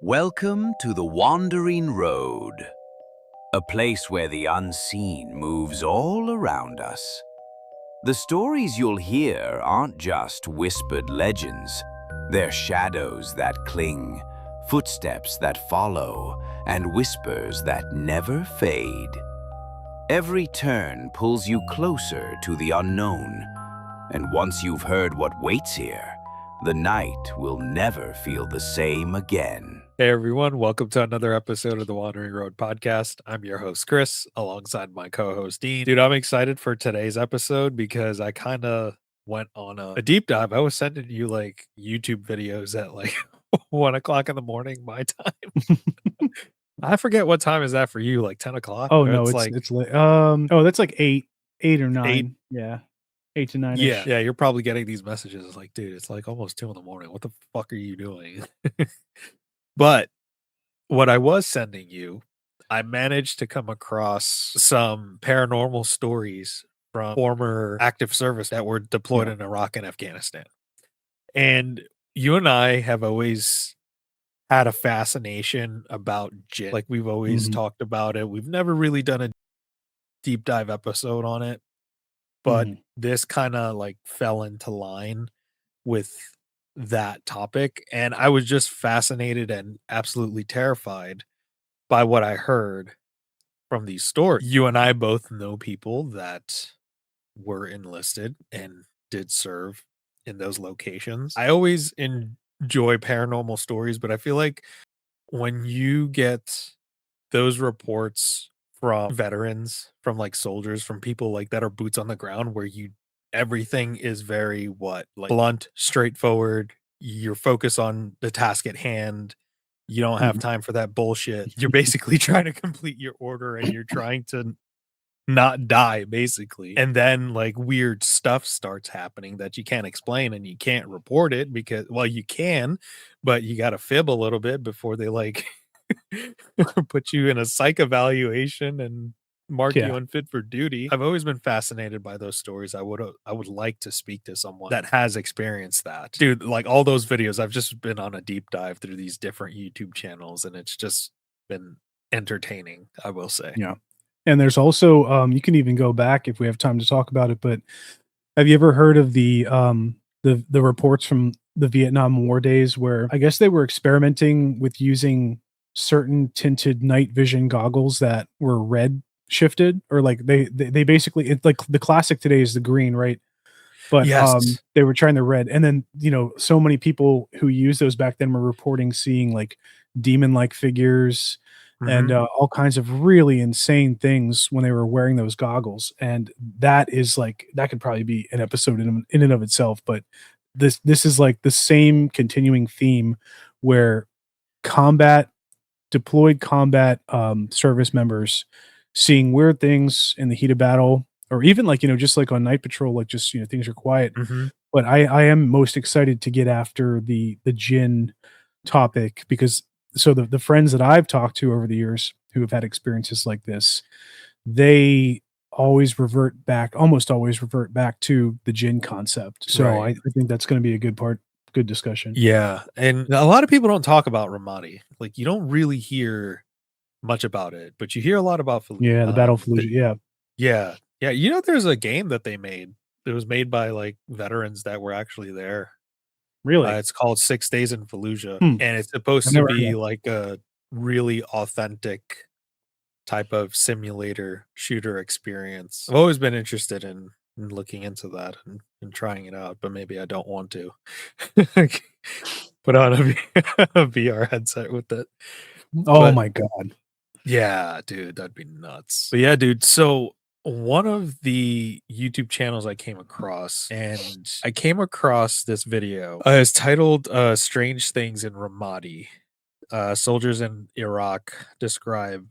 Welcome to the Wandering Road, a place where the unseen moves all around us. The stories you'll hear aren't just whispered legends, they're shadows that cling, footsteps that follow, and whispers that never fade. Every turn pulls you closer to the unknown, and once you've heard what waits here, the night will never feel the same again. Hey everyone, welcome to another episode of the Wandering Road podcast. I'm your host Chris, alongside my co-host Dean. Dude, I'm excited for today's episode because I kind of went on a deep dive. I was sending you like YouTube videos at like 1 o'clock in the morning my time. I forget what time is that for you, like 10 o'clock? Oh, Or no, it's like it's late. Oh, that's like 8 or 8. 9. Yeah, 8 to 9 Yeah, ish. yeah, you're probably getting these messages. It's like, dude, it's like almost 2 in the morning. What the fuck are you doing? But what I was sending you, I managed to come across some paranormal stories from former active service that were deployed Yeah. in Iraq and Afghanistan. And you and I have always had a fascination about jinn. Like we've always Mhm, talked about it. We've never really done a deep dive episode on it, but mhm. this kind of like fell into line with that topic. And I was just fascinated and absolutely terrified by what I heard from these stories. You and I both know people that were enlisted and did serve in those locations. I always enjoy paranormal stories, but I feel like when you get those reports from veterans, from like soldiers, from people like that are boots on the ground, where you everything is very like blunt, straightforward. You're focused on the task at hand. You don't have Mhm. time for that bullshit. You're basically trying to complete your order and you're trying to not die, basically. And then like weird stuff starts happening that you can't explain and you can't report it because, well, you can, but you got to fib a little bit before they like put you in a psych evaluation and mark you Yeah. unfit for duty. I've always been fascinated by those stories. I would like to speak to someone that has experienced that. Dude, like all those videos, I've just been on a deep dive through these different YouTube channels and it's just been entertaining, I will say. Yeah. And there's also, you can even go back if we have time to talk about it, but have you ever heard of the reports from the Vietnam War days where I guess they were experimenting with using certain tinted night vision goggles that were red shifted, or like they basically, it's like the classic today is the green, right? But, Yes. they were trying the red, and then, so many people who used those back then were reporting seeing, like, demon-like figures and, Mhm. all kinds of really insane things when they were wearing those goggles, and that is, like, that could probably be an episode in and of itself, but this is, like, the same continuing theme where combat deployed combat, service members seeing weird things in the heat of battle, or even like, just like on night patrol, like just, things are quiet. Mhm. But I am most excited to get after the gin topic because so the friends that I've talked to over the years who have had experiences like this, they almost always revert back to the gin concept. So Right. I think that's going to be a good discussion. Yeah, and a lot of people don't talk about Ramadi. Like, you don't really hear much about it, but you hear a lot about Yeah, the Battle of Fallujah. Yeah, yeah. Yeah, you know, there's a game that they made. It was made by, like, veterans that were actually there. really. It's called 6 Days in Fallujah, Hmm. and it's supposed I've to never heard be that. like a really authentic type of simulator shooter experience. I've always been interested in looking into that and trying it out, but maybe I don't want to. Put on a VR headset with it. Oh But my god. yeah, dude, that'd be nuts. But yeah, dude, so one of the YouTube channels I came across, and I came across this video. It's titled Strange Things in Ramadi. Soldiers in Iraq describe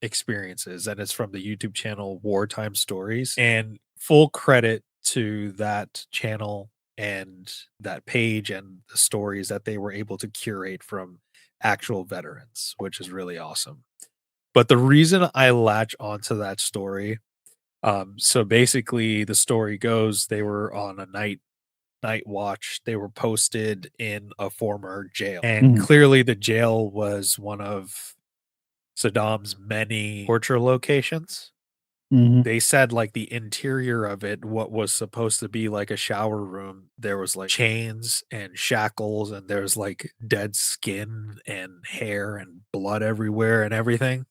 experiences, and it's from the YouTube channel Wartime Stories. And full credit to that channel and that page and the stories that they were able to curate from actual veterans, which is really awesome. But the reason I latch onto that story, so basically the story goes they were on a night night watch. They were posted in a former jail. And clearly the jail was one of Saddam's many torture locations. They said like the interior of it, what was supposed to be like a shower room, there was like chains and shackles, and there's like dead skin and hair and blood everywhere and everything.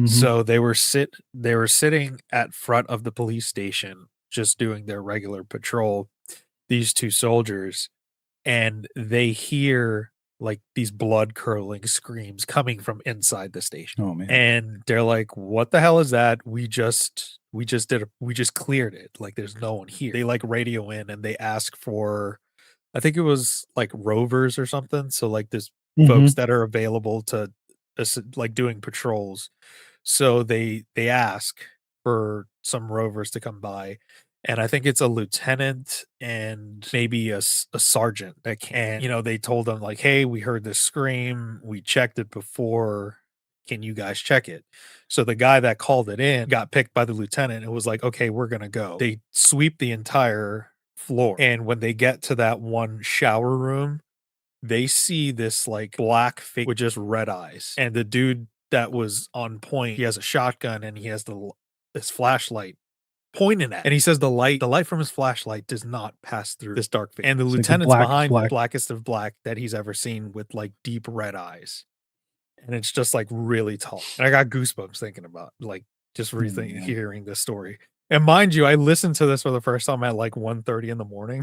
So they were sitting at front of the police station just doing their regular patrol, these two soldiers, and they hear like these blood curdling screams coming from inside the station. Oh man. And they're like, "What the hell is that? We just cleared it. Like there's no one here." They like radio in and they ask for, I think it was like rovers or something. So like there's folks that are available to like doing patrols. So they ask for some rovers to come by, and I think it's a lieutenant and maybe a sergeant that can, they told them like, "Hey, we heard this scream. We checked it before. Can you guys check it?" So the guy that called it in got picked by the lieutenant and was like, "Okay, we're gonna go." They sweep the entire floor, and when they get to that one shower room, they see this like black face with just red eyes. And the dude that was on point, he has a shotgun and he has this flashlight pointing at. And he says the light from his flashlight does not pass through this dark face. And the It's like the lieutenant's behind black. the blackest of black that he's ever seen with like deep red eyes. And it's just like really tall. And I got goosebumps thinking about like just hearing this story. And mind you, I listened to this for the first time at like 1:30 in the morning.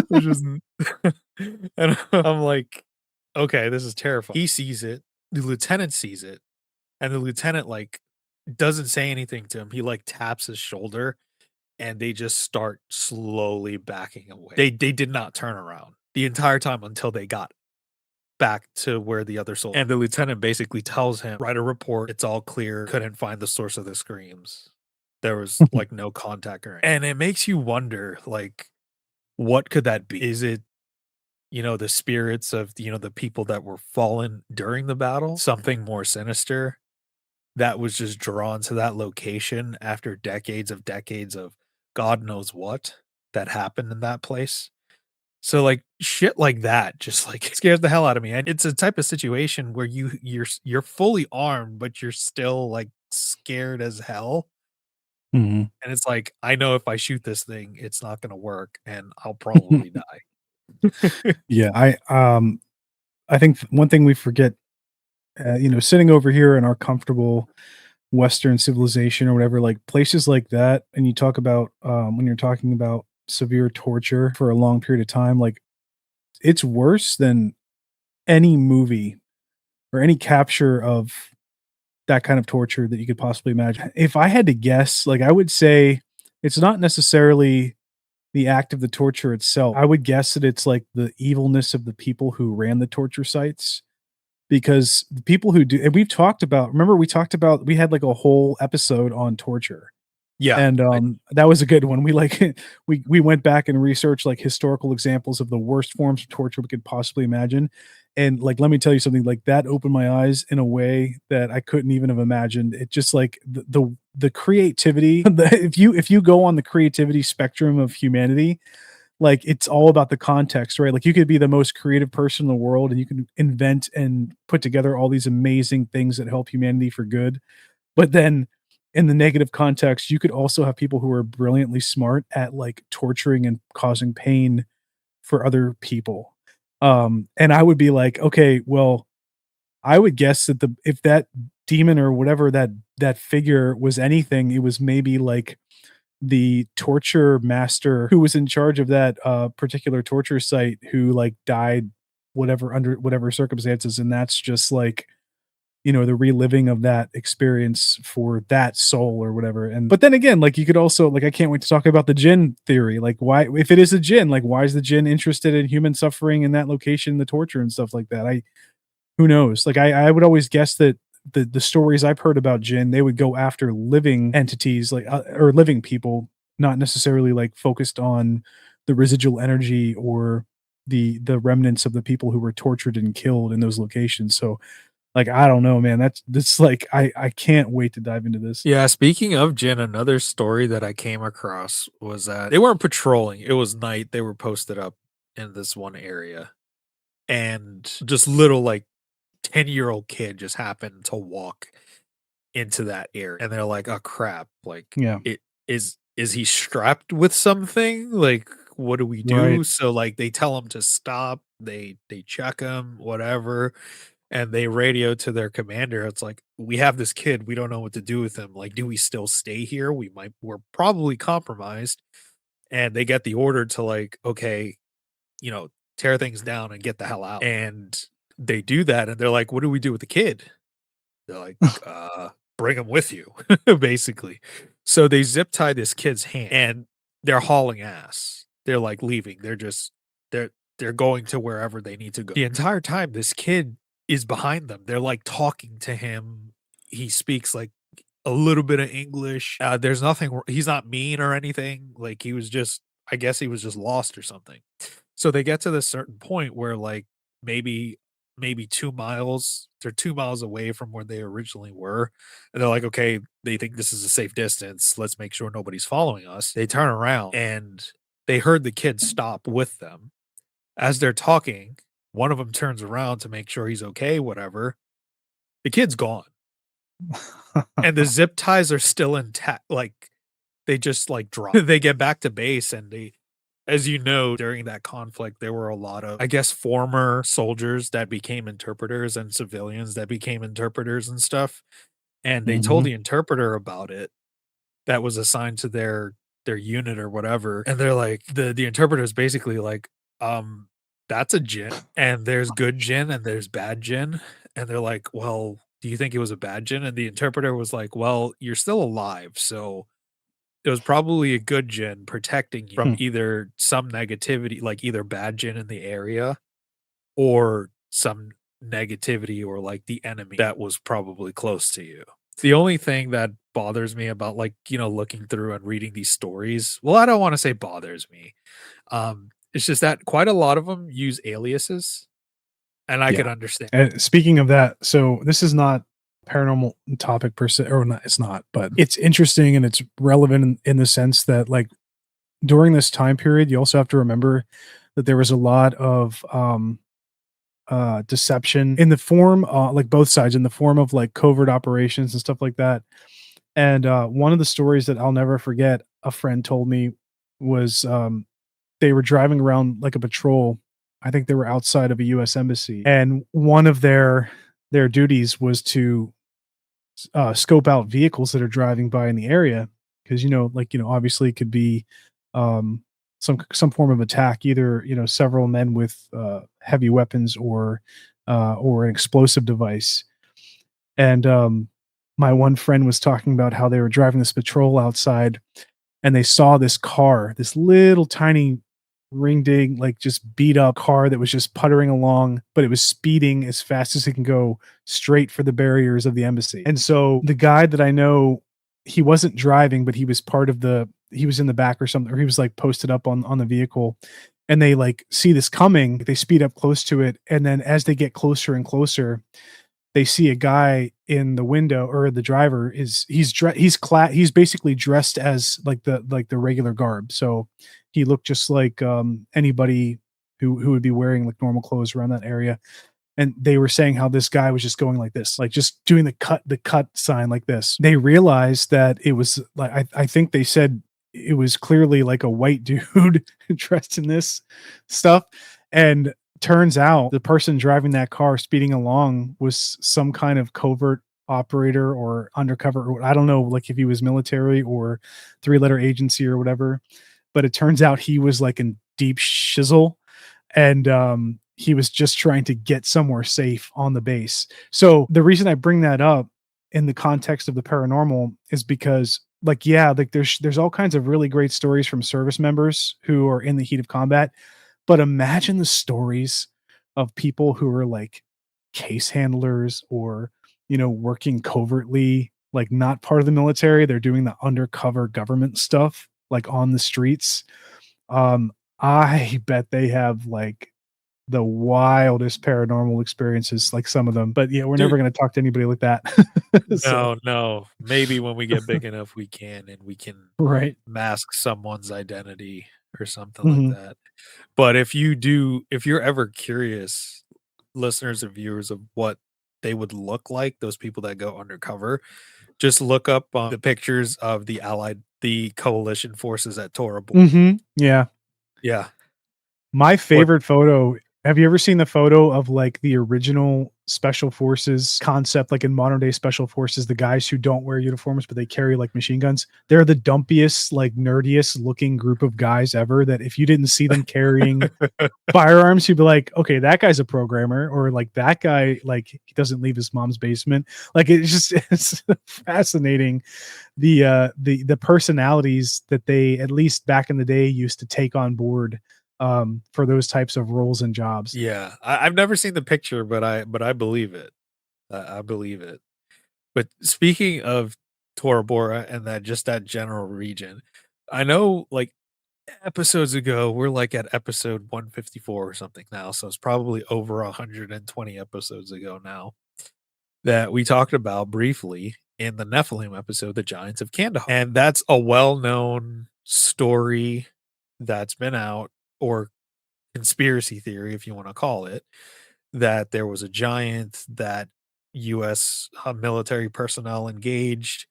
Which is and I'm like, okay, this is terrifying. He sees it, the lieutenant sees it, and the lieutenant like doesn't say anything to him. He like taps his shoulder and they just start slowly backing away. They did not turn around the entire time until they got back to where the other soldier. And the lieutenant basically tells him, "Write a report. It's all clear. Couldn't find the source of the screams. There was like no contact or anything." And it makes you wonder, like, what could that be? Is it, the spirits of, the people that were fallen during the battle? Something more sinister that was just drawn to that location after decades of God knows what that happened in that place? So like shit like that just like scares the hell out of me. And it's a type of situation where you're fully armed, but you're still like scared as hell. And it's like, I know if I shoot this thing, it's not gonna work and I'll probably die. Yeah, I think one thing we forget, sitting over here in our comfortable Western civilization or whatever, like places like that, and you talk about when you're talking about severe torture for a long period of time, like it's worse than any movie or any capture of that kind of torture that you could possibly imagine. If I had to guess, like I would say it's not necessarily the act of the torture itself. I would guess that it's like the evilness of the people who ran the torture sites, because the people who do, and we've talked about, remember we had like a whole episode on torture. Yeah. And that was a good one. We like we went back and researched like historical examples of the worst forms of torture we could possibly imagine. And like, let me tell you something, like that opened my eyes in a way that I couldn't even have imagined. It just like the creativity, if you go on the creativity spectrum of humanity, like it's all about the context, right? Like you could be the most creative person in the world and you can invent and put together all these amazing things that help humanity for good. But then in the negative context, you could also have people who are brilliantly smart at like torturing and causing pain for other people. And I would be like, okay, well, I would guess that if that demon or whatever that figure was anything, it was maybe like the torture master who was in charge of that particular torture site, who like died under whatever circumstances, and that's just like, the reliving of that experience for that soul or whatever. And but then again, like you could also, like, I can't wait to talk about the djinn theory. Like, why, if it is a djinn, like why is the djinn interested in human suffering in that location, the torture and stuff like that? Who knows? Like I would always guess that the stories I've heard about jinn, they would go after living entities, like or living people, not necessarily like focused on the residual energy or the remnants of the people who were tortured and killed in those locations. So Like, I don't know, man. That's like I can't wait to dive into this. Yeah, speaking of Jin, another story that I came across was that they weren't patrolling. It was night. They were posted up in this one area. And just little like 10-year-old kid just happened to walk into that area. And they're like, oh crap. Like Yeah. it is he strapped with something? Like, what do we Right. do? So like they tell him to stop, they check him, whatever, and they radio to their commander. It's like, we have this kid, we don't know what to do with him. Like, do we still stay here? We're probably compromised. And they get the order to like, okay, you know, tear things down and get the hell out. And they do that, and they're like, what do we do with the kid? They're like, bring him with you, basically. So they zip tie this kid's hand and they're hauling ass. They're like leaving. They're they're going to wherever they need to go. The entire time this kid is behind them. They're like talking to him. He speaks like a little bit of English. There's nothing he's not mean or anything. Like he was just I guess he was just lost or something. So they get to this certain point where like maybe maybe 2 miles, they're 2 miles away from where they originally were, and they're like, "Okay, they think this is a safe distance, let's make sure nobody's following us." They turn around, and they heard the kid stop with them. As they're talking, one of them turns around to make sure he's okay, whatever. The kid's gone, and the zip ties are still intact, like, they just, like, drop. They get back to base, and they as you know, during that conflict, there were a lot of, I guess, former soldiers that became interpreters and civilians that became interpreters and stuff. And they told Mhm. the interpreter about it that was assigned to their unit or whatever. And they're like, the interpreter is basically like, that's a djinn. And there's good djinn and there's bad djinn. And they're like, well, do you think it was a bad djinn? And the interpreter was like, well, you're still alive. So it was probably a good djinn protecting you from Hmm. either some negativity, like either bad djinn in the area or some negativity or like the enemy that was probably close to you. The only thing that bothers me about like, you know, looking through and reading these stories, well, I don't want to say bothers me. It's just that quite a lot of them use aliases and I Yeah. could understand. And speaking of that, so this is not paranormal topic per se, or not, it's not, but it's interesting and it's relevant in the sense that like during this time period, you also have to remember that there was a lot of deception in the form like both sides in the form of like covert operations and stuff like that. And one of the stories that I'll never forget, a friend told me was they were driving around like a patrol. I think they were outside of a US embassy, and one of their duties was to scope out vehicles that are driving by in the area, because like obviously it could be um some form of attack, either several men with heavy weapons or an explosive device. And my one friend was talking about how they were driving this patrol outside, and they saw this car, this little tiny ring ding, like just beat up car that was just puttering along, but it was speeding as fast as it can go straight for the barriers of the embassy. And so the guy that I know, he wasn't driving, but he was part of he was in the back or something, or he was like posted up on the vehicle. And they like see this coming, they speed up close to it. And then as they get closer and closer, they see a guy in the window, or the driver is he's basically dressed as like the regular garb. So he looked just like anybody who would be wearing like normal clothes around that area. And they were saying how this guy was just going like this, like just doing the cut sign like this. They realized that it was like, I think they said it was clearly like a white dude dressed in this stuff. And turns out the person driving that car speeding along was some kind of covert operator or undercover, or I don't know, like if he was military or three-letter agency or whatever. But it turns out he was like in deep shizzle, and he was just trying to get somewhere safe on the base. So the reason I bring that up in the context of the paranormal is because like, yeah, like there's all kinds of really great stories from service members who are in the heat of combat, but imagine the stories of people who are like case handlers, or working covertly, like not part of the military, they're doing the undercover government stuff like on the streets. um I bet they have like the wildest paranormal experiences, like some of them. But yeah, we're Dude. never going to talk to anybody like that. So, No. Maybe when we get big enough, we can, and we can right. mask someone's identity or something like Mhm. that. But if you're ever curious, listeners and viewers, of what they would look like, those people that go undercover, just look up the pictures of the coalition forces at Tora Bora. Yeah. Yeah. My What favorite photo, have you ever seen the photo of like the original special forces concept, like in modern day special forces, the guys who don't wear uniforms, but they carry like machine guns? They're the dumpiest, like nerdiest looking group of guys ever, that if you didn't see them carrying firearms, you'd be like, okay, that guy's a programmer, or like that guy, like he doesn't leave his mom's basement. Like it's just, it's fascinating. The personalities that they, at least back in the day, used to take on board for those types of roles and jobs. Yeah. I've never seen the picture, but I believe it. I believe it. But speaking of Tora Bora and that general region, I know, like, episodes ago, we're like at episode 154 or something now, so it's probably over 120 episodes ago now, that we talked about briefly in the Nephilim episode, the Giants of Kandahar. And that's a well-known story that's been out, or conspiracy theory, if you want to call it, that there was a giant that US military personnel engaged,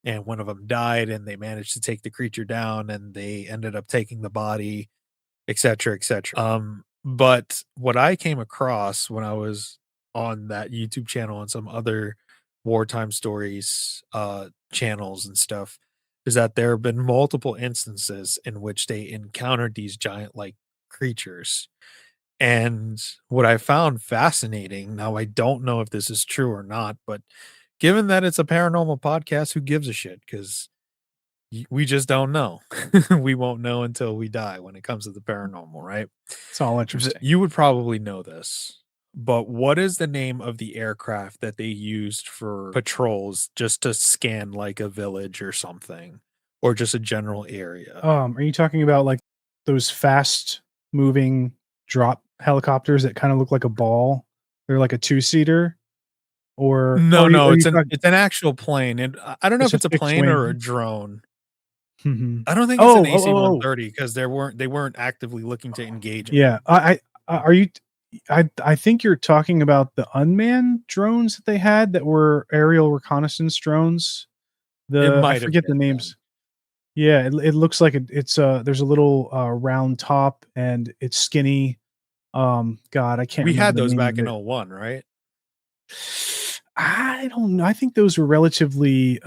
and one of them died, and they managed to take the creature down, and they ended up taking the body, etc., etc. But what I came across when I was on that YouTube channel and some other wartime stories channels and stuff, is that there have been multiple instances in which they encountered these giant like creatures. And what I found fascinating, now I don't know if this is true or not, but given that it's a paranormal podcast, who gives a shit? Because we just don't know. We won't know until we die when it comes to the paranormal, right? It's all interesting. You would probably know this, but what is the name of the aircraft that they used for patrols, just to scan like a village or something, or just a general area? Are you talking about like those fast moving drop helicopters that kind of look like a ball? They're like a two-seater, or No, no, are you talking? it's an actual plane, and I don't know It's if a it's a fixed plane or a wing. drone. Mhm. I don't think it's an Oh, oh, oh, oh. AC-130, because they weren't actively looking to engage it. Yeah. Are you? I think you're talking about the unmanned drones that they had that were aerial reconnaissance drones. It I might have forget the been then. names. Yeah, it looks like it's there's a little round top and it's skinny. God, I can't We remember had the those name back of in it. '01, right? I don't know. I think those were relatively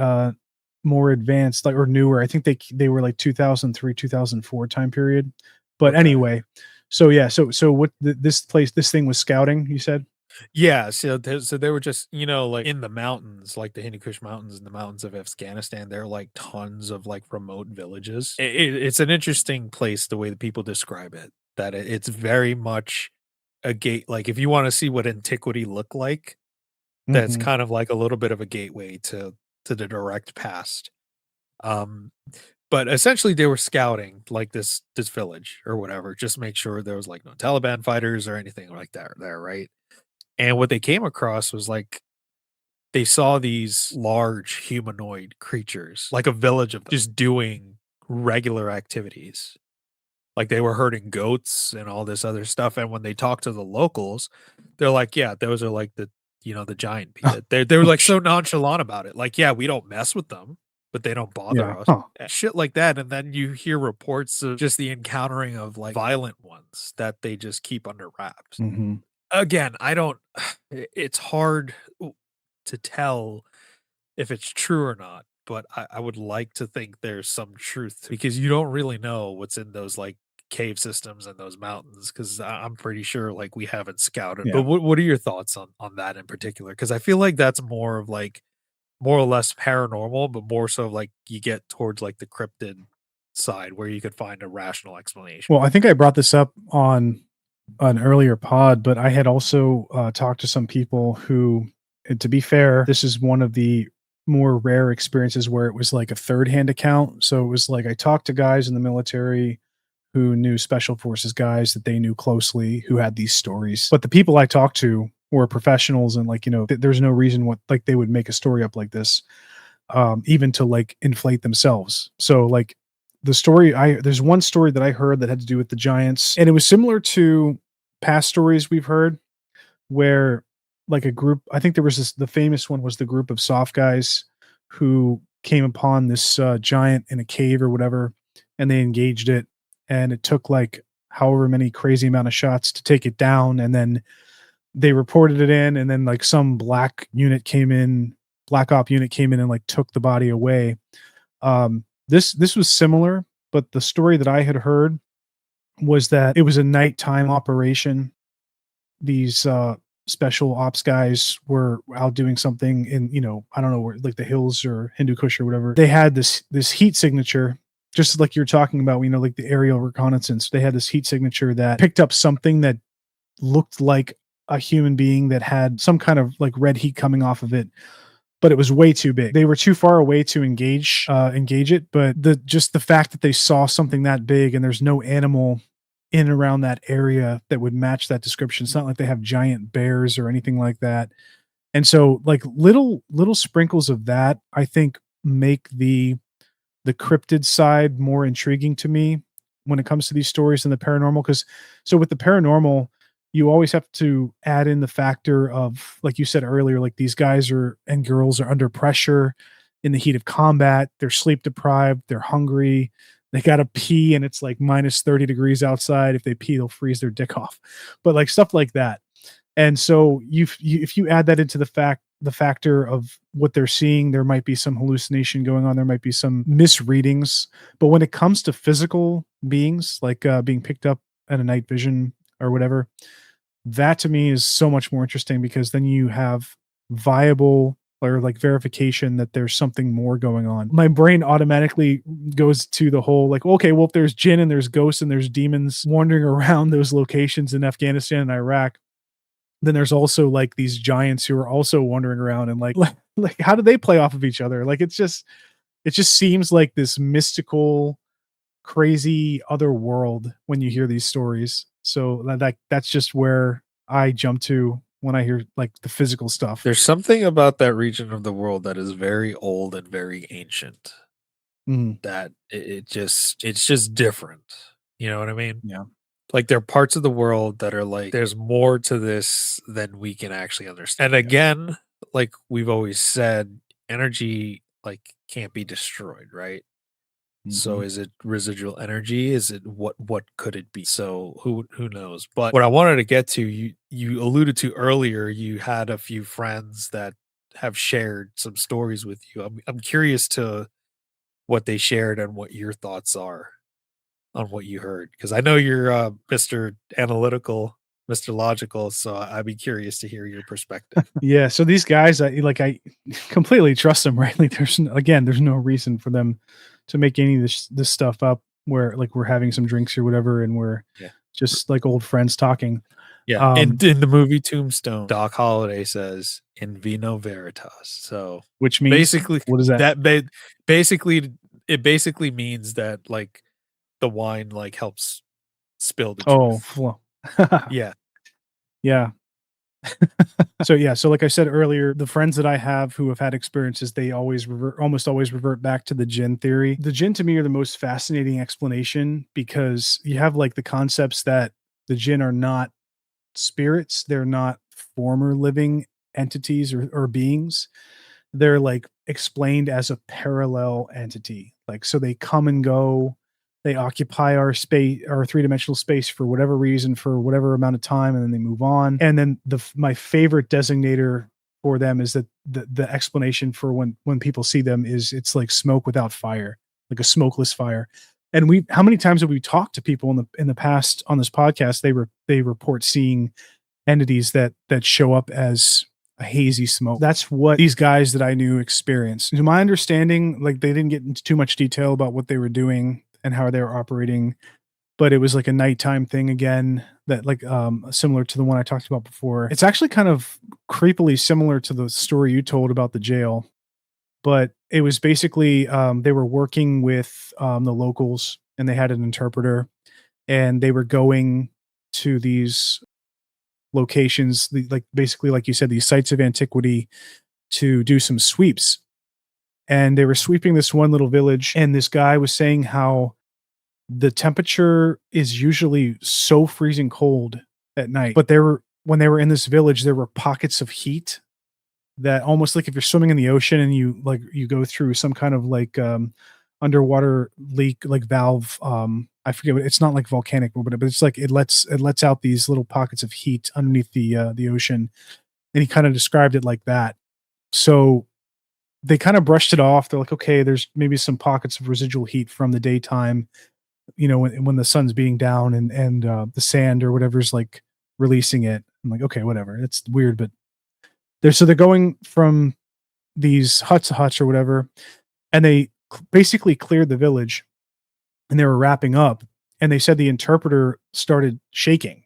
more advanced, like, or newer. I think they were like 2003, 2004 time period. But Okay. anyway, so yeah, so what this thing was scouting, you said? Yeah, so they were just, like, in the mountains, like the Hindu Kush Mountains and the mountains of Afghanistan, there are, like, tons of, like, remote villages. It's an interesting place the way that people describe it, that it's very much a gate, like, if you wanna see what antiquity looked like, that's Mhm. kind of like a little bit of a gateway to the direct past. Um, but essentially they were scouting, like, this village or whatever, just make sure there was, like, no Taliban fighters or anything like that there, right? And what they came across was, like, they saw these large humanoid creatures, like a village of them, just doing regular activities. Like, they were herding goats and all this other stuff, and when they talked to the locals, they're like, "Yeah, those are like the giant they were, Oh, like, so nonchalant about it, like, "Yeah, we don't mess with them, but they don't bother yeah. us." Huh. Shit like that, and then you hear reports of just the encountering of, like, violent ones that they just keep under wraps. Mhm. Again, I don't it's hard to tell if it's true or not, but I would like to think there's some truth to, because you don't really know what's in those, like, cave systems and those mountains, 'cause I'm pretty sure, like, we haven't scouted. But Yeah. what are your thoughts on that in particular? Because I feel like that's more of, like, more or less paranormal, but more so, like, you get towards, like, the cryptid side where you could find a rational explanation. Well, I think I brought this up on an earlier pod, but I had also talked to some people who, and to be fair, this is one of the more rare experiences where it was like a third hand account. So it was like I talked to guys in the military who knew special forces guys that they knew closely who had these stories. But the people I talked to were professionals, and like, there's no reason what like they would make a story up like this, even to like inflate themselves. So like there's one story that I heard that had to do with the giants, and it was similar to past stories we've heard where like a group, I think there was the famous one was the group of soft guys who came upon this giant in a cave or whatever, and they engaged it, and it took like however many crazy amount of shots to take it down, and then they reported it in, and then like some black op unit came in and like took the body away. This was similar, but the story that I had heard was that it was a nighttime operation. These special ops guys were out doing something in, I don't know, where, like the hills or Hindu Kush or whatever. They had this heat signature, just like you're talking about, like the aerial reconnaissance. They had this heat signature that picked up something that looked like a human being that had some kind of like red heat coming off of it, but it was way too big. They were too far away to engage it, but the fact that they saw something that big and there's no animal in and around that area that would match that description. It's not like they have giant bears or anything like that. And so like little sprinkles of that, I think, make the cryptid side more intriguing to me when it comes to these stories and the paranormal. Because so with the paranormal, you always have to add in the factor of, like you said earlier, like these guys and girls are under pressure in the heat of combat. They're sleep deprived. They're hungry. They got to pee, and it's like minus 30 degrees outside. If they pee, they'll freeze their dick off. But like stuff like that. And so if you add that into the factor of what they're seeing, there might be some hallucination going on. There might be some misreadings. But when it comes to physical beings, like being picked up at a night vision or whatever, that to me is so much more interesting, because then you have viable or like verification that there's something more going on. My brain automatically goes to the whole like, okay, well, if there's jinn and there's ghosts and there's demons wandering around those locations in Afghanistan and Iraq, then there's also like these giants who are also wandering around, and like how do they play off of each other? Like it just seems like this mystical, crazy other world when you hear these stories. So that's just where I jump to when I hear like the physical stuff. There's something about that region of the world that is very old and very ancient. That it's just different. You know what I mean? Yeah. Like there are parts of the world that are like there's more to this than we can actually understand. And again, like we've always said, energy like can't be destroyed, right? So is it residual energy? Is it what could it be? So who knows? But what I wanted to get to, you alluded to earlier, you had a few friends that have shared some stories with you. I'm curious to what they shared and what your thoughts are on what you heard, because I know you're Mr. Analytical, Mr. Logical, so I'd be curious to hear your perspective. Yeah. So these guys, I completely trust them, right? Like there's no reason for them to make any of this stuff up where like we're having some drinks or whatever and we're just like old friends talking. Yeah. In the movie Tombstone, Doc Holliday says in vino veritas. So which means basically what is that? It basically means that like the wine like helps spill the truth. Yeah. Yeah. So like I said earlier, the friends that I have who have had experiences, they almost always revert back to the djinn theory. The djinn to me are the most fascinating explanation, because you have like the concepts that the djinn are not spirits, they're not former living entities or beings. They're like explained as a parallel entity. Like, so they come and go, they occupy our space, our three-dimensional space for whatever reason, for whatever amount of time, and then they move on. And then my favorite designator for them is that the explanation for when people see them is it's like smoke without fire, like a smokeless fire. And how many times have we talked to people in the past on this podcast? They report seeing entities that show up as a hazy smoke. That's what these guys that I knew experienced. To my understanding, like they didn't get into too much detail about what they were doing and how they were operating, but it was like a nighttime thing again, that like similar to the one I talked about before. It's actually kind of creepily similar to the story you told about the jail, but it was basically they were working with the locals, and they had an interpreter, and they were going to these locations, like basically, like you said, these sites of antiquity to do some sweeps. And they were sweeping this one little village, and this guy was saying how the temperature is usually so freezing cold at night, but when they were in this village, there were pockets of heat that almost like if you're swimming in the ocean and you go through some kind of like underwater leak, like valve. I forget what, it's not like volcanic, but it's like it lets out these little pockets of heat underneath the ocean. And he kind of described it like that. So they kind of brushed it off. They're like, okay, there's maybe some pockets of residual heat from the daytime, when the sun's being down and the sand or whatever's like releasing it. I'm like, okay, whatever. It's weird, but they're going from these huts to huts or whatever, and they basically cleared the village, and they were wrapping up, and they said the interpreter started shaking,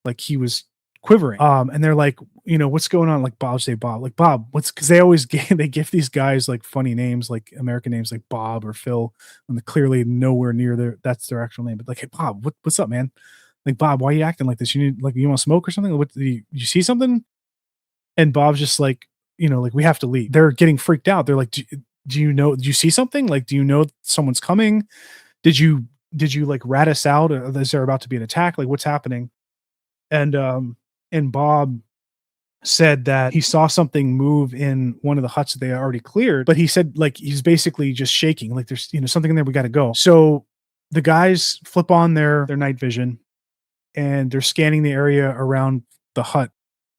like he was quivering. And they're like, what's going on? Like Bob, say Bob, like Bob, because they always they give these guys like funny names, like American names, like Bob or Phil, when they're clearly nowhere near that's their actual name. But like, hey Bob, what's up, man? Like Bob, why are you acting like this? You need, like, you want to smoke or something? What you see something? And Bob's just like, like, we have to leave. They're getting freaked out. They're like, do you see something? Like, do you know someone's coming? Did you like rat us out? Or is there about to be an attack? Like, what's happening? And Bob said that he saw something move in one of the huts that they already cleared, but he said like he's basically just shaking, like there's something in there, we got to go. So the guys flip on their night vision, and they're scanning the area around the hut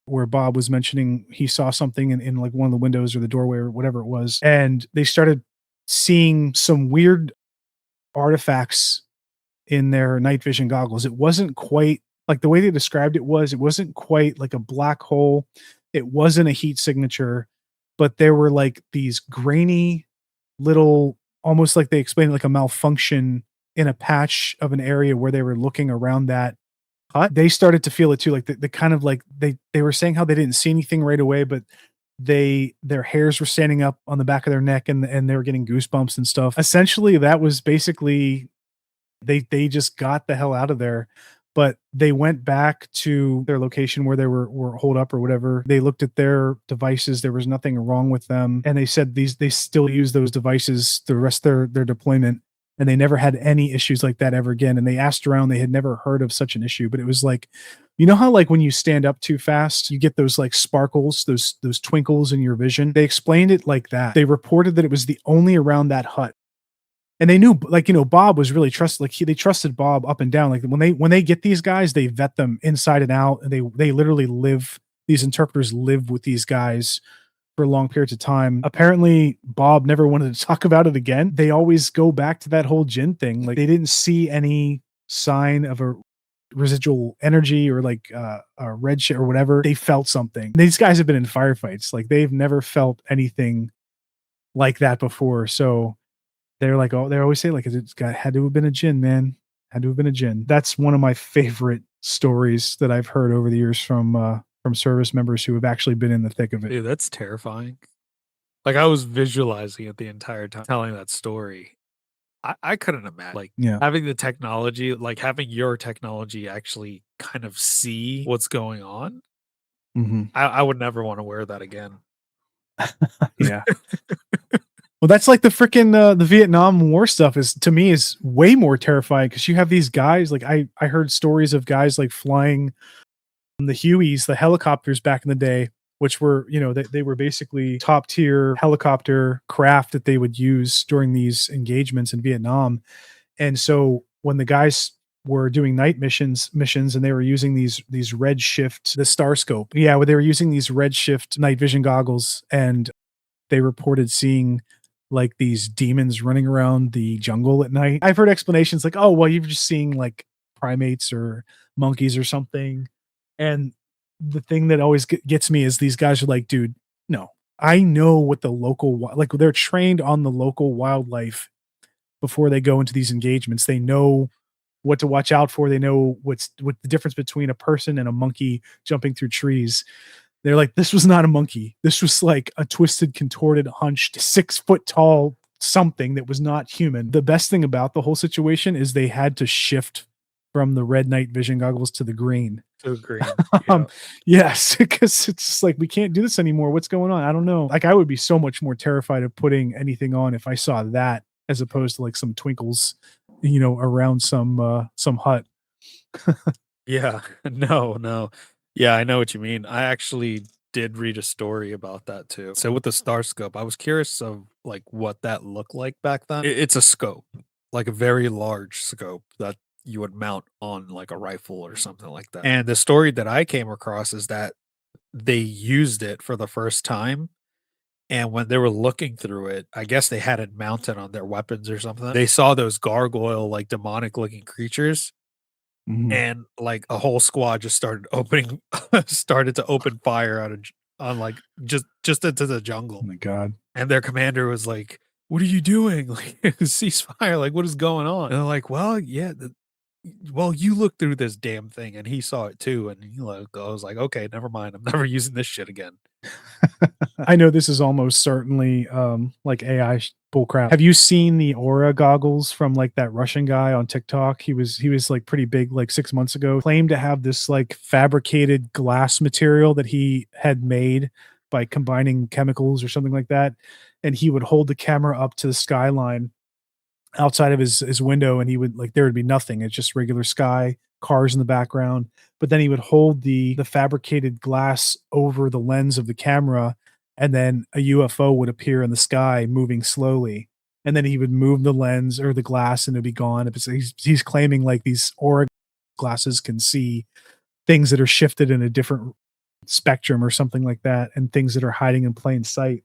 where Bob was mentioning he saw something in like one of the windows or the doorway or whatever it was. And they started seeing some weird artifacts in their night vision goggles. It wasn't quite like the way they described it wasn't quite like a black hole. It wasn't a heat signature, but there were like these grainy little, almost like they explained, like a malfunction in a patch of an area where they were looking around that hut. They started to feel it too. Like the kind of like they were saying how they didn't see anything right away, but their hairs were standing up on the back of their neck, and they were getting goosebumps and stuff. Essentially, that was basically they just got the hell out of there. But they went back to their location where they were holed up or whatever. They looked at their devices. There was nothing wrong with them. And they said they still use those devices the rest of their deployment. And they never had any issues like that ever again. And they asked around, they had never heard of such an issue. But it was like, how like when you stand up too fast, you get those like sparkles, those twinkles in your vision. They explained it like that. They reported that it was the only around that hut. And they knew, like, Bob was really trusted. Like they trusted Bob up and down. Like when they get these guys, they vet them inside and out. And they literally live. These interpreters live with these guys for long periods of time. Apparently, Bob never wanted to talk about it again. They always go back to that whole djinn thing. Like they didn't see any sign of a residual energy or like a red shit or whatever. They felt something. These guys have been in firefights. Like they've never felt anything like that before. So they're like, oh, they always say like, had to have been a djinn, man. Had to have been a djinn. That's one of my favorite stories that I've heard over the years from service members who have actually been in the thick of it. Dude, that's terrifying. Like I was visualizing it the entire time telling that story. I couldn't imagine like having the technology, like having your technology actually kind of see what's going on. Mm-hmm. I would never want to wear that again. Yeah. Well, that's like the freaking the Vietnam War stuff to me is way more terrifying because you have these guys like I heard stories of guys like flying the Hueys, the helicopters back in the day, which were they were basically top tier helicopter craft that they would use during these engagements in Vietnam. And so when the guys were doing night missions and they were using these red shift, the Star Scope, where they were using these red shift night vision goggles, and they reported seeing like these demons running around the jungle at night. I've heard explanations like, oh, well, you're just seeing like primates or monkeys or something. And the thing that always gets me is these guys are like, dude, no, I know what the local, like they're trained on the local wildlife before they go into these engagements. They know what to watch out for. They know what the difference between a person and a monkey jumping through trees. They're like, this was not a monkey. This was like a twisted, contorted, hunched, 6 foot tall something that was not human. The best thing about the whole situation is they had to shift from the red night vision goggles to the green. So green. Um, yes, because it's just like we can't do this anymore. What's going on? I don't know. Like I would be so much more terrified of putting anything on if I saw that as opposed to like some twinkles, around some hut. Yeah. No, no. Yeah, I know what you mean. I actually did read a story about that too. So with the star scope, I was curious of like what that looked like back then. It's a scope, like a very large scope that you would mount on like a rifle or something like that. And the story that I came across is that they used it for the first time. And when they were looking through it, I guess they had it mounted on their weapons or something. They saw those gargoyle, like demonic looking creatures, Mhm. and like a whole squad just started to open fire on like just into the Oh jungle. my god. And their commander was like, "What are you doing? Like ceasefire, like what is going on?" And they're like, "Well, yeah, well, you look through this damn thing," and he saw it too, and he like I was like, "Okay, never mind. I'm never using this shit again." I know this is almost certainly like AI bullcrap. Have you seen the Aura goggles from like that Russian guy on TikTok? He was like pretty big like 6 months ago. Claimed to have this like fabricated glass material that he had made by combining chemicals or something like that. And he would hold the camera up to the skyline outside of his window, and he would like there would be nothing. It's just regular sky, cars in the background. But then he would hold the fabricated glass over the lens of the camera, and then a UFO would appear in the sky moving slowly. And then he would move the lens or the glass and it'd be gone. He's claiming like these aura glasses can see things that are shifted in a different spectrum or something like that, and things that are hiding in plain sight.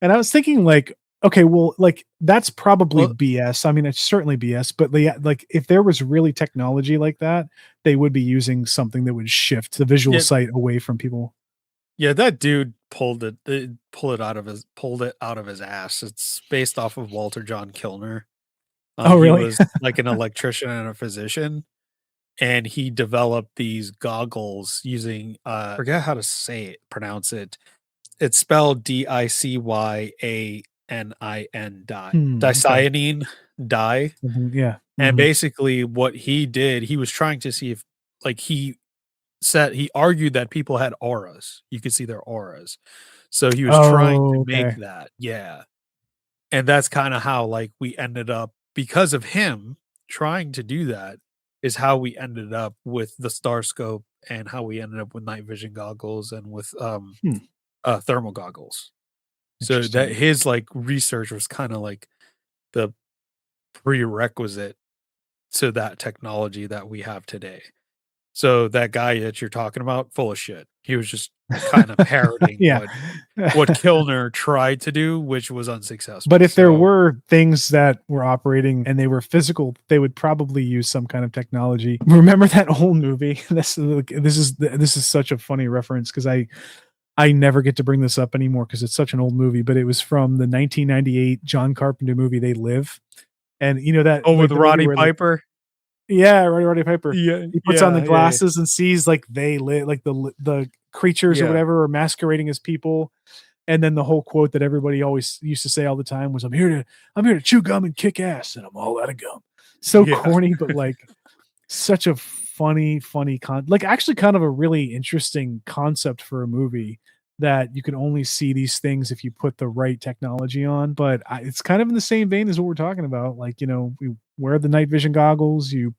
And I was thinking like, okay, well, like that's probably Well, BS. I mean, it's certainly BS, but like if there was really technology like that, they would be using something that would shift the visual yeah, sight away from people. yeah, that dude pulled it out of his ass. It's based off of Walter John Kilner. Oh, He really? was like an electrician and a physician, and he developed these goggles using forget how to pronounce it. It's spelled dicyanin Okay. dicyanine dye. Yeah. And Mhm. basically what he did, he was trying to see if like he argued that people had auras. You could see their auras. So he was trying to Oh, make okay. that. Yeah. And that's kind of how like we ended up because of him trying to do that is how we ended up with the star scope and how we ended up with night vision goggles and with Hmm. thermal goggles. So that Interesting. his like research was kind of like the prerequisite to that technology that we have today. So that guy that you're talking about, full of shit. He was just kind of parroting Yeah. what Kilner tried to do, which was But unsuccessful. if there So were things that were operating and they were physical, they would probably use some kind of technology. Remember that whole movie? This is such a funny reference because I never get to bring this up anymore because it's such an old movie, but it was from the 1998 John Carpenter movie They Live. And you know that oh, like with the movie Roddy where like Piper? yeah, Roddy Piper. Yeah, He puts on the yeah, yeah, yeah. glasses and sees like they live like the creatures or Yeah, whatever are masquerading as people. And then the whole quote that everybody always used to say all the time was I'm here to chew gum and kick ass and I'm all out of gum. So yeah. corny, but like such a funny like actually kind of a really interesting concept for a movie that you can only see these things if you put the right technology on. But it's kind of in the same vein as what we're talking about. Like, we wear the night vision goggles, you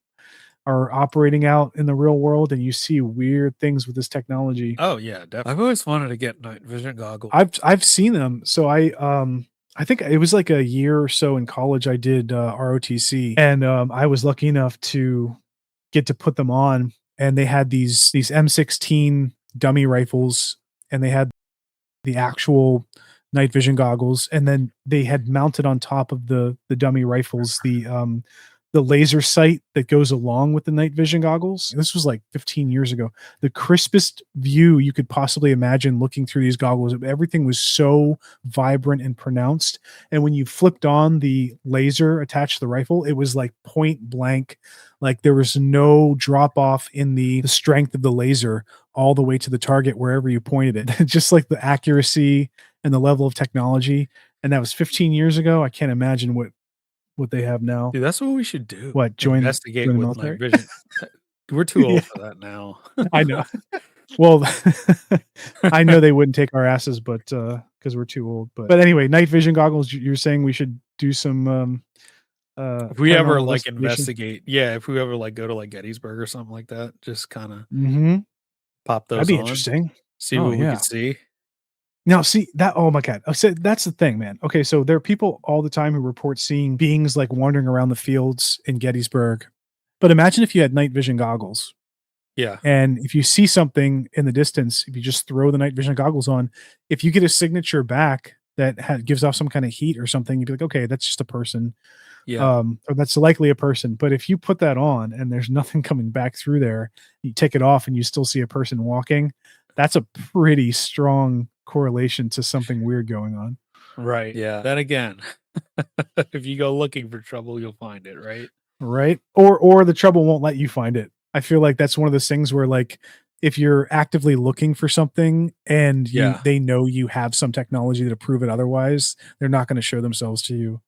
are operating out in the real world and you see weird things with this technology. Oh, yeah, definitely. I've always wanted to get night vision goggles. I've seen them. So I think it was like a year or so in college I did ROTC, and I was lucky enough to get to put them on, and they had these M16 dummy rifles, and they had the actual night vision goggles, and then they had mounted on top of the dummy rifles the laser sight that goes along with the night vision goggles. This was like 15 years ago. The crispest view you could possibly imagine looking through these goggles. Everything was so vibrant and pronounced. And when you flipped on the laser attached to the rifle, it was like point blank. Like there was no drop off in the strength of the laser all the way to the target wherever you pointed it. Just like the accuracy and the level of technology. And that was 15 years ago. I can't imagine what what they have now. Dude, that's what we should do. What, join Investigate the with military? night vision. We're too old Yeah. for that now. I know. Well, I know they wouldn't take our asses, but because we're too old. But anyway, night vision goggles. You're saying we should do some If we ever paranormal like investigation? if we ever like go to like Gettysburg or something like that, just kind of Mm-hmm. pop That'd those be on, interesting. see Oh what we yeah. could see. Now, see that. Oh my god. So that's the thing, man. Okay, so there are people all the time who report seeing beings like wandering around the fields in Gettysburg. But imagine if you had night vision goggles, Yeah, and if you see something in the distance, if you just throw the night vision goggles on, if you get a signature back that gives off some kind of heat or something, you'd be like, okay, that's just a person, yeah, or that's likely a person. But if you put that on and there's nothing coming back through there, you take it off and you still see a person walking. That's a pretty strong correlation to something weird going on. right. Yeah. Then again, if you go looking for trouble, you'll find it, right? Right? Or the trouble won't let you find it. I feel like that's one of those things where, like, if you're actively looking for something and Yeah. they know you have some technology to prove it otherwise, they're not going to show themselves to you.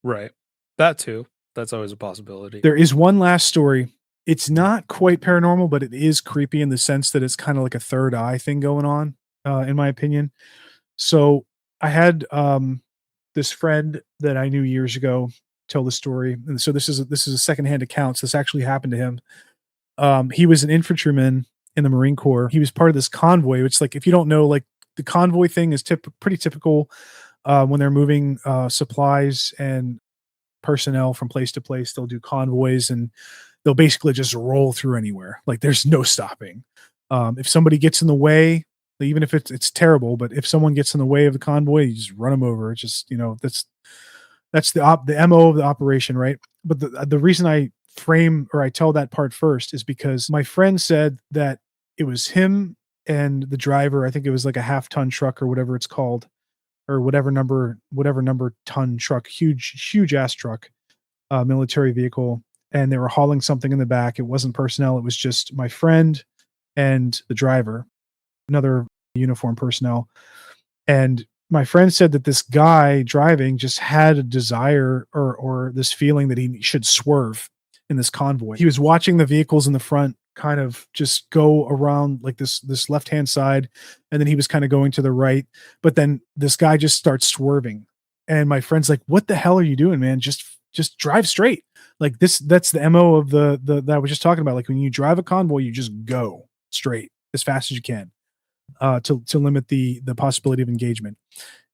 Right. That too. That's always a possibility. There is one last story. It's not quite paranormal, but it is creepy in the sense that it's kind of like a third eye thing going on, in my opinion. So I had this friend that I knew years ago tell the story, and so this is a secondhand account. So this actually happened to him. He was an infantryman in the Marine Corps. He was part of this convoy, which, like, if you don't know, like, the convoy thing is pretty typical when they're moving supplies and personnel from place to place. They'll do convoys and they'll basically just roll through anywhere. Like, there's no stopping. If somebody gets in the way, even if it's terrible, but if someone gets in the way of the convoy, you just run them over. It's just, that's the MO of the operation, right? But the reason I tell that part first is because my friend said that it was him and the driver. I think it was like a half-ton truck or whatever it's called, or whatever number ton truck, huge ass truck, military vehicle, and they were hauling something in the back. It wasn't personnel. It was just my friend and the driver, another uniform personnel. And my friend said that this guy driving just had a desire or this feeling that he should swerve in this convoy. He was watching the vehicles in the front kind of just go around like this left-hand side, and then he was kind of going to the right, but then this guy just starts swerving. And my friend's like, "What the hell are you doing, man? Just drive straight." Like, that's the MO of the that I was just talking about. Like, when you drive a convoy, you just go straight as fast as you can, to limit the possibility of engagement.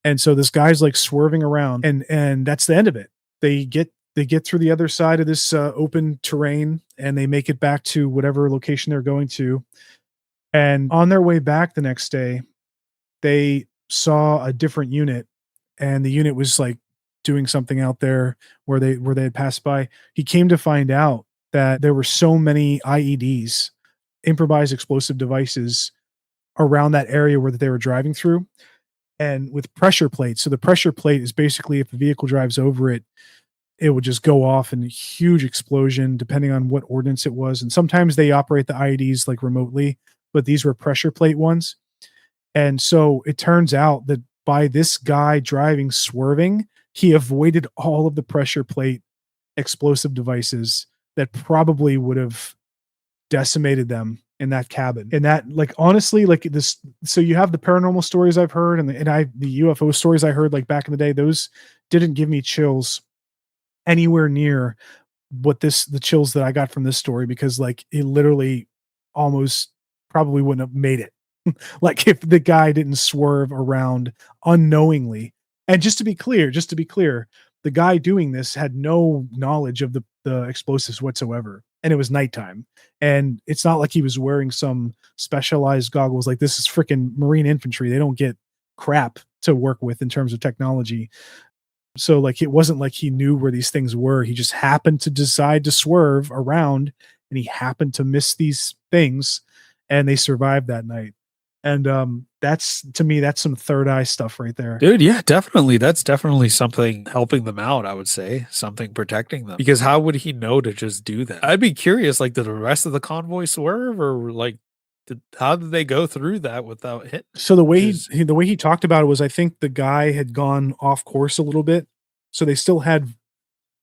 And so this guy's like swerving around, and that's the end of it. They get through the other side of this open terrain, and they make it back to whatever location they're going to. And on their way back the next day, they saw a different unit, and the unit was like doing something out there where they had passed by. He came to find out that there were so many IEDs, improvised explosive devices, around that area where they were driving through, and with pressure plates. So the pressure plate is basically, if the vehicle drives over it, it would just go off in a huge explosion, depending on what ordnance it was. And sometimes they operate the IEDs like remotely, but these were pressure plate ones. And so it turns out that by this guy driving, swerving, he avoided all of the pressure plate explosive devices that probably would have decimated them in that cabin. And that, like, honestly, like, this, so you have the paranormal stories I've heard, and the UFO stories I heard like back in the day. Those didn't give me chills anywhere near the chills that I got from this story, because, like, it literally almost probably wouldn't have made it. Like, if the guy didn't swerve around unknowingly. And just to be clear, the guy doing this had no knowledge of the explosives whatsoever. And it was nighttime. And it's not like he was wearing some specialized goggles. Like, this is freaking Marine infantry. They don't get crap to work with in terms of technology. So, like, it wasn't like he knew where these things were. He just happened to decide to swerve around, and he happened to miss these things, and they survived that night. And that's, to me, that's some third eye stuff right there. Dude, yeah, definitely. That's definitely something helping them out, I would say. Something protecting them. Because how would he know to just do that? I'd be curious, like, did the rest of the convoy swerve, or like, how did they go through that without hitting? So the way he talked about it was, I think the guy had gone off course a little bit. So they still had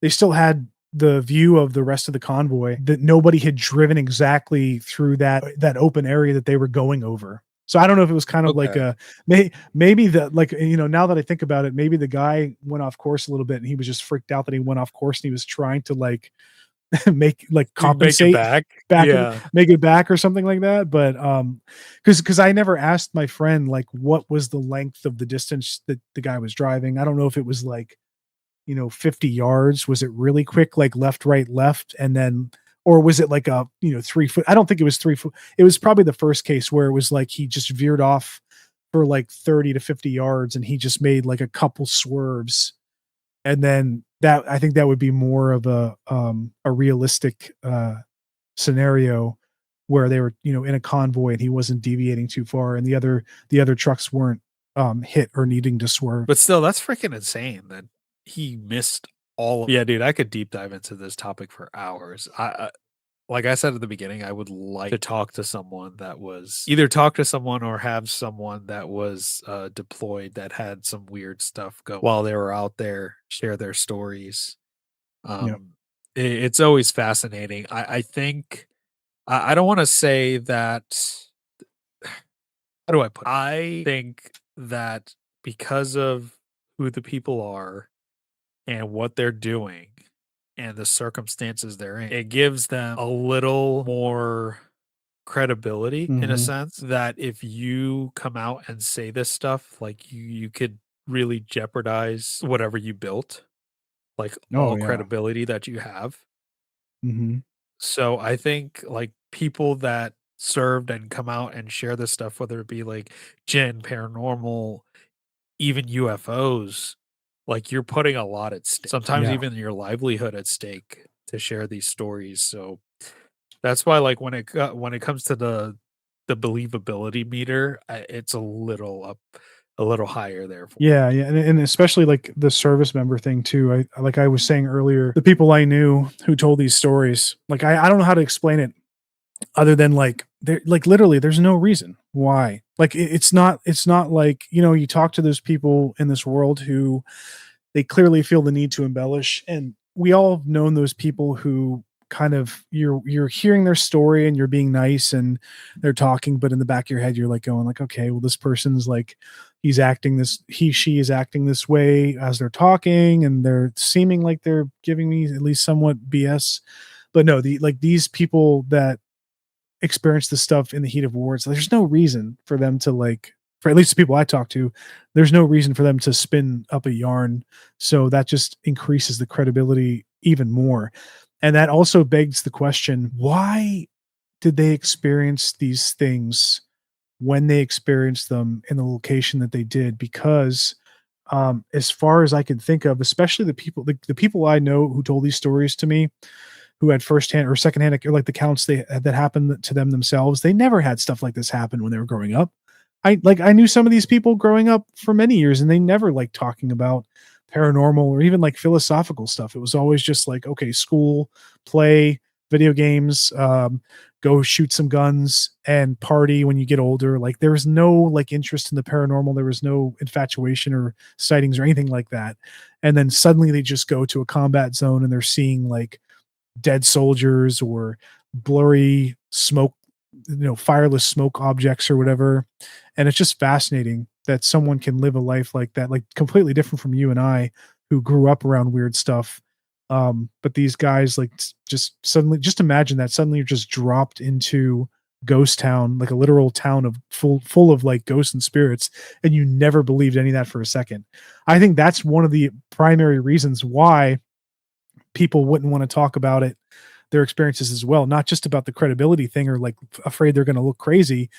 they still had the view of the rest of the convoy, that nobody had driven exactly through that open area that they were going over. So I don't know if it was kind of like Okay. a maybe the, like, now that I think about it, maybe the guy went off course a little bit and he was just freaked out that he went off course and he was trying to like You make it compensate back? back, Yeah. make it back or something like that. But because I never asked my friend like what was the length of the distance that the guy was driving. I don't know if it was like 50 yards. Was it really quick, like left, right, left, and then, or was it like a 3 foot? I don't think it was 3 foot. It was probably the first case where it was like he just veered off for like 30 to 50 yards and he just made like a couple swerves, and then that, I think that would be more of a realistic scenario where they were in a convoy and he wasn't deviating too far and the other trucks weren't hit or needing to swerve. But still, that's freaking insane that he missed all of. Yeah, dude, I could deep dive into this topic for hours. Like I said at the beginning, I would like to talk to someone that was either talk to someone or have someone that was deployed that had some weird stuff go while they were out there, share their stories. Yeah. It's always fascinating. I think I don't want to say that. How do I put it? I think that because of who the people are and what they're doing and the circumstances they're in, it gives them a little more credibility in a Mhm. sense that if you come out and say this stuff, like you could really jeopardize whatever you built, like Oh all yeah. credibility that you have. Mhm. So I think like people that served and come out and share this stuff, whether it be like Jinn, paranormal, even UFOs, like you're putting a lot at stake. Sometimes Yeah. even your livelihood at stake to share these stories. So that's why, like when it comes to the believability meter, it's a little up, a little higher there. Yeah, yeah, and especially like the service member thing too. Like I was saying earlier, the people I knew who told these stories, like I don't know how to explain it other than like there, like literally there's no reason why. Like it's not like, you talk to those people in this world who they clearly feel the need to embellish, and we all have known those people who kind of, you're hearing their story and you're being nice and they're talking, but in the back of your head you're like going like, okay, well, this person's like, she is acting this way as they're talking and they're seeming like they're giving me at least somewhat BS. But no, these people that experience this stuff in the heat of war, so there's no reason for them to like, for at least the people I talk to, there's no reason for them to spin up a yarn. So that just increases the credibility even more. And that also begs the question, why did they experience these things when they experienced them in the location that they did? Because as far as I can think of, especially the people I know who told these stories to me, who had firsthand or secondhand, like the counts that happened to them themselves, they never had stuff like this happen when they were growing up. I knew some of these people growing up for many years and they never liked talking about paranormal or even like philosophical stuff. It was always just like, okay, school, play, video games, go shoot some guns and party when you get older. Like there was no like interest in the paranormal. There was no infatuation or sightings or anything like that. And then suddenly they just go to a combat zone and they're seeing like dead soldiers or blurry smoke, fireless smoke objects or whatever. And it's just fascinating that someone can live a life like that, like completely different from you and I, who grew up around weird stuff. But these guys, like, just suddenly, just imagine that suddenly you're just dropped into ghost town, like a literal town of full of like ghosts and spirits, and you never believed any of that for a second. I think that's one of the primary reasons why people wouldn't want to talk about it, their experiences as well, not just about the credibility thing or like afraid they're going to look crazy,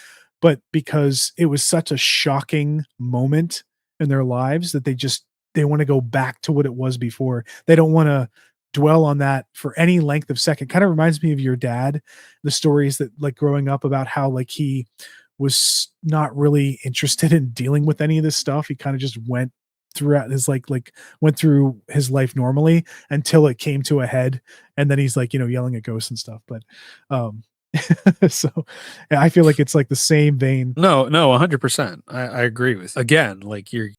but because it was such a shocking moment in their lives that they want to go back to what it was before. They don't want to dwell on that for any length of second. Kind of reminds me of your dad, the stories that like growing up about how like he was not really interested in dealing with any of this stuff. He kind of just went throughout his went through his life normally until it came to a head, and then he's like, yelling at ghosts and stuff. But um so yeah, I feel like it's like the same vein. No, 100%. I agree with you. Again, like you're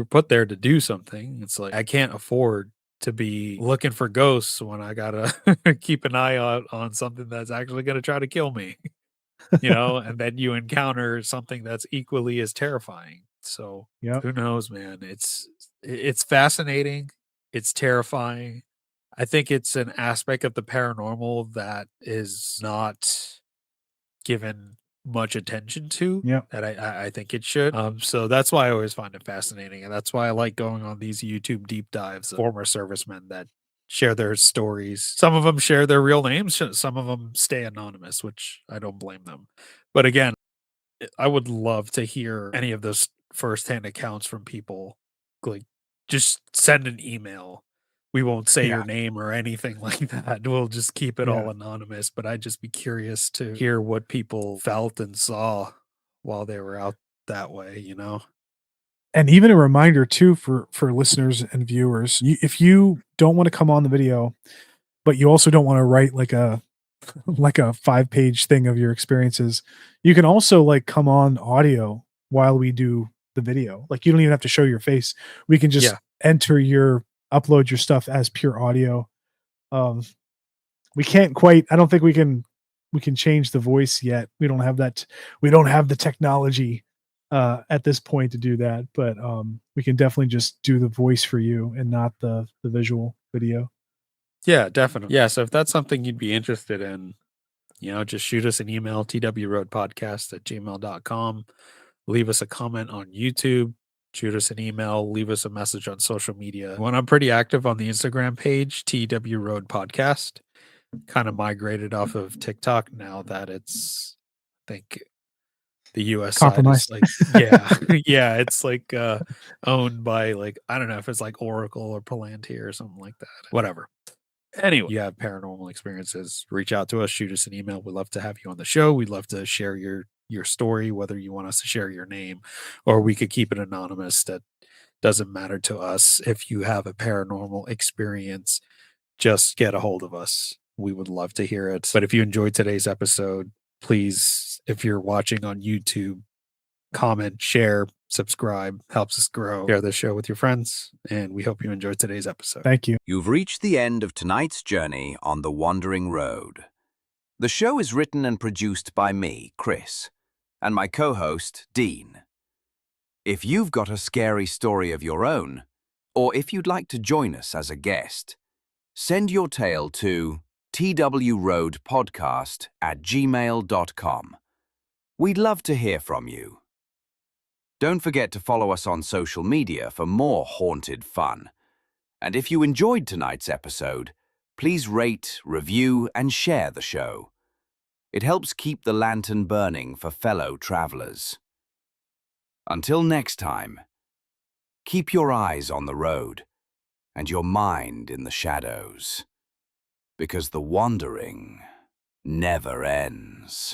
put there to do something. It's like I can't afford to be looking for ghosts when I gotta keep an eye out on something that's actually gonna try to kill me, and then you encounter something that's equally as terrifying. So Yep. who knows, man? It's fascinating. It's terrifying. I think it's an aspect of the paranormal that is not given much attention to Yep. that I think it should. So that's why I always find it fascinating, and that's why I like going on these YouTube deep dives of former servicemen that share their stories. Some of them share their real names, some of them stay anonymous, which I don't blame them. But again, I would love to hear any of those firsthand accounts from people. Like, just send an email. We won't say Yeah. your name or anything like that. We'll just keep it Yeah. all anonymous. But I'd just be curious to hear what people felt and saw while they were out that way. And even a reminder too for listeners and viewers, if you don't want to come on the video, but you also don't want to write like a 5-page thing of your experiences, you can also like come on audio while we do the video. Like you don't even have to show your face. We can just Yeah. upload your stuff as pure audio. We can't quite, I don't think we can change the voice yet. We don't have the technology at this point to do that, but we can definitely just do the voice for you and not the visual video. Yeah, definitely. Yeah. So if that's something you'd be interested in, just shoot us an email, twroadpodcast@gmail.com. Leave us a comment on YouTube, shoot us an email, leave us a message on social media. When I'm pretty active on the Instagram page, TW Road Podcast, kind of migrated off of TikTok now that it's, I think the US side is Compromised. like, yeah, yeah, it's like owned by like, I don't know if it's like Oracle or Palantir or something like that. Whatever. Anyway, you have paranormal experiences, reach out to us, shoot us an email. We'd love to have you on the show. We'd love to share your story, whether you want us to share your name or we could keep it anonymous. That doesn't matter to us. If you have a paranormal experience, just get a hold of us. We would love to hear it. But if you enjoyed today's episode, please, if you're watching on YouTube, comment, share, subscribe, helps us grow. Share this show with your friends, and we hope you enjoyed today's episode. Thank you. You've reached the end of tonight's journey on the Wandering Road. The show is written and produced by me, Chris, and my co-host, Dean. If you've got a scary story of your own, or if you'd like to join us as a guest, send your tale to twroadpodcast@gmail.com. We'd love to hear from you. Don't forget to follow us on social media for more haunted fun. And if you enjoyed tonight's episode, please rate, review, and share the show. It helps keep the lantern burning for fellow travelers. Until next time, keep your eyes on the road and your mind in the shadows, because the wandering never ends.